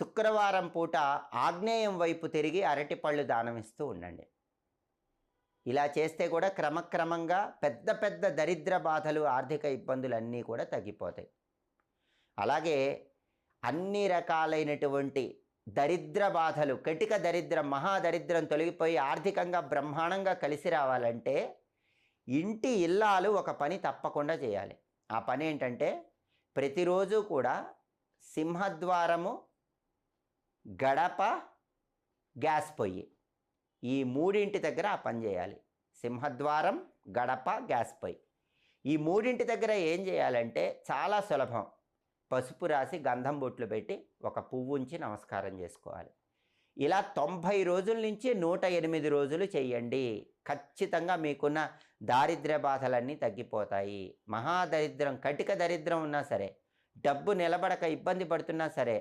శుక్రవారం పూట ఆగ్నేయం వైపు తిరిగి అరటిపళ్ళు దానమిస్తూ ఉండండి. ఇలా చేస్తే కూడా క్రమక్రమంగా పెద్ద పెద్ద దరిద్ర బాధలు, ఆర్థిక ఇబ్బందులన్నీ కూడా తగ్గిపోతాయి. అలాగే అన్ని రకాలైనటువంటి దరిద్ర బాధలు, కటిక దరిద్రం, మహాదరిద్రం తొలగిపోయి ఆర్థికంగా బ్రహ్మాండంగా కలిసి రావాలంటే ఇంటి ఇల్లాలు ఒక పని తప్పకుండా చేయాలి. ఆ పని ఏంటంటే ప్రతిరోజు కూడా సింహద్వారము, గడప, గ్యాస్ పొయ్యి, ఈ మూడింటి దగ్గర ఆ పని చేయాలి. సింహద్వారం, గడప, గ్యాస్ పొయ్యి, ఈ మూడింటి దగ్గర ఏం చేయాలంటే చాలా సులభం. పసుపు రాసి గంధం బొట్లు పెట్టి ఒక పువ్వు ఉంచి నమస్కారం చేసుకోవాలి. ఇలా 90 రోజుల నుంచి 108 రోజులు చేయండి. ఖచ్చితంగా మీకున్న దారిద్ర్య బాధలన్నీ తగ్గిపోతాయి. మహాదరిద్రం, కటిక దరిద్రం ఉన్నా సరే, డబ్బు నిలబడక ఇబ్బంది పడుతున్నా సరే,